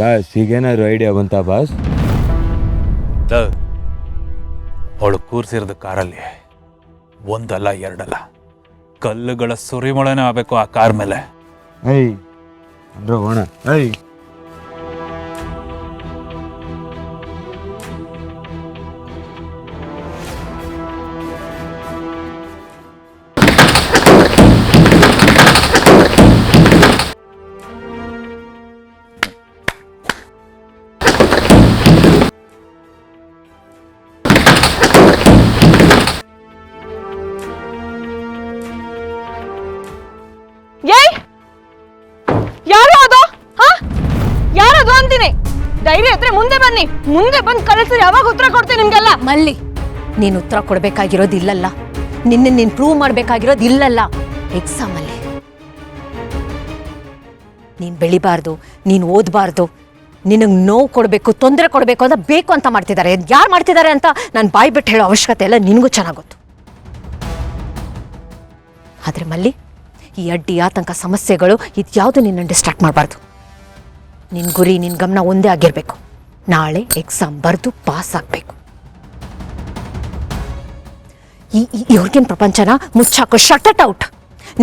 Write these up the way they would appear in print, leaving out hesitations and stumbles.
Boss ಈಗೇನಾದ್ರು idea ಬಂತಾ boss? ಅವಳು ಕೂರ್ಸಿರೋದು ಕಾರಲ್ಲಿ ಒಂದಲ್ಲ ಎರಡಲ್ಲ ಕಲ್ಲುಗಳ ಸುರಿಮಳೆನೇ ಆಗಬೇಕು ಆ ಕಾರ್ ಮೇಲೆ. ಐ ಅಂದ್ರೆ ಹೋಣ ಐ ಯಾರು ಅದು? ಯಾರದು ಅಂತೀನಿ. ಧೈರ್ಯ ಇದ್ರೆ ಮುಂದೆ ಬನ್ನಿ, ಮುಂದೆ ಬಂದು ಕಳಿಸಿ, ಯಾವಾಗ ಉತ್ತರ ಕೊಡ್ತೀನಿ ನಿಮ್ಗೆಲ್ಲ. ಮಲ್ಲಿ, ನೀನು ಉತ್ತರ ಕೊಡ್ಬೇಕಾಗಿರೋದು ಇಲ್ಲಲ್ಲ, ನೀನ್ ಪ್ರೂವ್ ಮಾಡ್ಬೇಕಾಗಿರೋದು ಇಲ್ಲಲ್ಲ, ಎಕ್ಸಾಮ್ ಅಲ್ಲಿ. ನೀನ್ ಬೆಳಿಬಾರ್ದು, ನೀನ್ ಓದಬಾರ್ದು, ನಿನಗೆ ನೋವು ಕೊಡಬೇಕು, ತೊಂದರೆ ಕೊಡಬೇಕು ಅಂತ ಬೇಕು ಅಂತ ಮಾಡ್ತಿದ್ದಾರೆ. ಯಾರು ಮಾಡ್ತಿದ್ದಾರೆ ಅಂತ ನಾನು ಬಾಯಿ ಬಿಟ್ಟು ಹೇಳೋ ಅವಶ್ಯಕತೆ ಎಲ್ಲ ನಿನಗೂ ಚೆನ್ನಾಗಿ ಗೊತ್ತು. ಆದ್ರೆ ಮಲ್ಲಿ, ಈ ಅಡ್ಡಿ ಆತಂಕ ಸಮಸ್ಯೆಗಳು ಇದ್ಯಾವುದು ನಿನ್ನ ಡಿಸ್ಟ್ರಾಕ್ಟ್ ಮಾಡಬಾರ್ದು. ನಿನ್ನ ಗುರಿ, ನಿನ್ನ ಗಮನ ಒಂದೇ ಆಗಿರಬೇಕು. ನಾಳೆ ಎಕ್ಸಾಮ್ ಬರೆದು ಪಾಸ್ ಆಗಬೇಕು. ಈ ಹೊರಗಿನ ಪ್ರಪಂಚನ ಮುಚ್ಚಾಕೋ, ಶಟ್ ಇಟ್ ಔಟ್.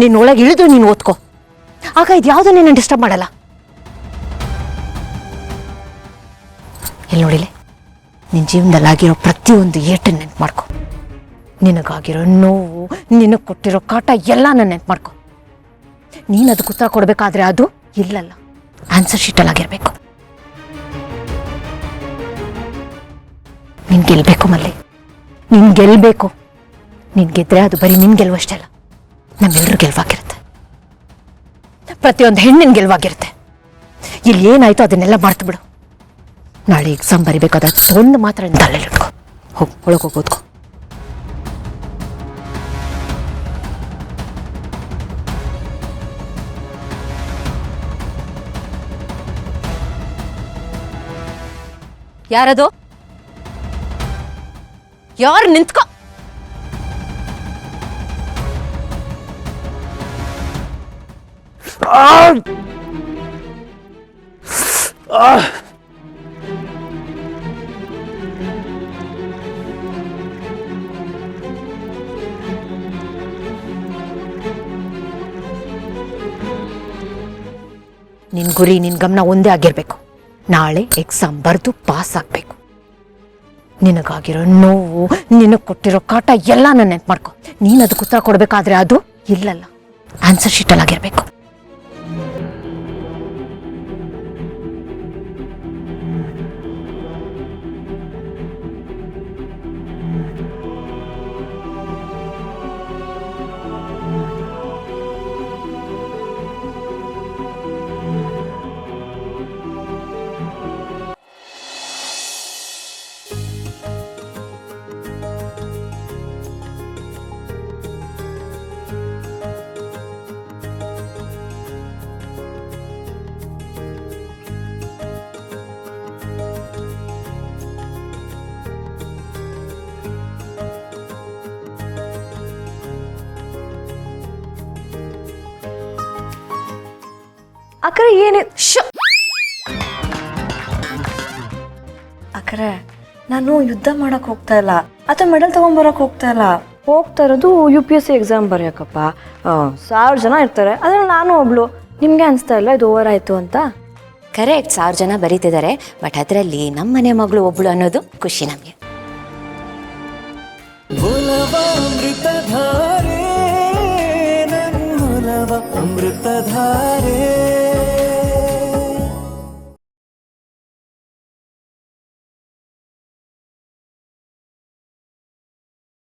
ನಿನ್ನೊಳಗೆ ಇಳಿದು ನೀನು ಓದ್ಕೋ, ಆಗ ಇದ್ಯಾವುದು ನಿನ್ನ ಡಿಸ್ಟರ್ಬ್ ಮಾಡಲ್ಲ. ಎಲ್ಲಿ ನೋಡಿಲೆ, ನಿನ್ನ ಜೀವನದಲ್ಲಾಗಿರೋ ಪ್ರತಿಯೊಂದು ಏಟನ್ನು ನೆನ್ಪು ಮಾಡ್ಕೊ. ನಿನಗಾಗಿರೋ ನೋವು, ನಿನಗೆ ಕೊಟ್ಟಿರೋ ಕಾಟ ಎಲ್ಲ ನಾನು ನೆನ್ಪು ಮಾಡ್ಕೊ. ನೀನು ಅದಕ್ಕೆ ಉತ್ತರ ಕೊಡಬೇಕಾದ್ರೆ ಅದು ಇಲ್ಲಲ್ಲ, ಆನ್ಸರ್ ಶೀಟಲ್ಲಾಗಿರ್ಬೇಕು. ನೀನು ಗೆಲ್ಲಬೇಕು ಮಲ್ಲಿ, ನೀನು ಗೆಲ್ಲಬೇಕು. ನೀನು ಗೆದ್ರೆ ಅದು ಬರೀ ನಿನ್ನ ಗೆಲುವಷ್ಟೇ ಅಲ್ಲ, ನಮ್ಮೆಲ್ಲರೂ ಗೆಲುವಾಗಿರುತ್ತೆ. ಪ್ರತಿಯೊಂದು ಹೆಣ್ಣಿನ ಗೆಲುವಾಗಿರುತ್ತೆ. ಇಲ್ಲಿ ಏನಾಯ್ತು ಅದನ್ನೆಲ್ಲ ಮಾಡ್ತು ಬಿಡು. ನಾಳೆ ಎಕ್ಸಾಮ್ ಬರಿಬೇಕಾದ ಒಂದು ಮಾತ್ರ ತಲೆಯಲ್ಲಿ ಇಟ್ಕೊ. ಹೋಗಿ ಒಳಗೆ ಹೋಗೋದ್ಕೋ. ಯಾರದು? ಯಾರು? ನಿಂತ್ಕೋ. ನಿನ್ ಗುರಿ, ನಿನ್ ಗಮನ ಒಂದೇ ಆಗಿರ್ಬೇಕು. ನಾಳೆ ಎಕ್ಸಾಮ್ ಬರೆದು ಪಾಸ್ ಆಗಬೇಕು. ನಿನಗಾಗಿರೋ ನೋವು, ನಿನಗೆ ಕೊಟ್ಟಿರೋ ಕಾಟ ಎಲ್ಲ ನಾನು ನೆನ್ಪು ಮಾಡ್ಕೊ. ನೀನು ಅದಕ್ಕೆ ಉತ್ತರ ಕೊಡಬೇಕಾದ್ರೆ ಅದು ಇಲ್ಲಲ್ಲ, ಆನ್ಸರ್ ಶೀಟಲ್ಲಾಗಿರ್ಬೇಕು. ಅಕ್ಕರೆ ಏನೇ ಅಕ್ಕರೆ, ನಾನು ಯುದ್ಧ ಮಾಡಕ್ ಹೋಗ್ತಾ ಇಲ್ಲ ಅಥವಾ ಮೆಡಲ್ ತಗೊಂಡ್ಬರಕ್ ಹೋಗ್ತಾ ಇಲ್ಲ. ಹೋಗ್ತಾ ಇರೋದು UPSC ಎಕ್ಸಾಮ್ ಬರೆಯಕ್ಕಪ್ಪ. 1000 ಜನ ಇರ್ತಾರೆ, ಅದ್ರಲ್ಲಿ ನಾನು ಒಬ್ಳು. ನಿಮ್ಗೆ ಅನ್ಸ್ತಾ ಇಲ್ಲ ಇದು ಓವರ್ ಆಯ್ತು ಅಂತ? ಕರೆಕ್ಟ್, 1000 ಜನ ಬರೀತಿದ್ದಾರೆ, ಬಟ್ ಅದರಲ್ಲಿ ನಮ್ಮ ಮನೆ ಮಗಳು ಒಬ್ಳು ಅನ್ನೋದು ಖುಷಿ ನಮಗೆ. ಅಮೃತಧಾರೆ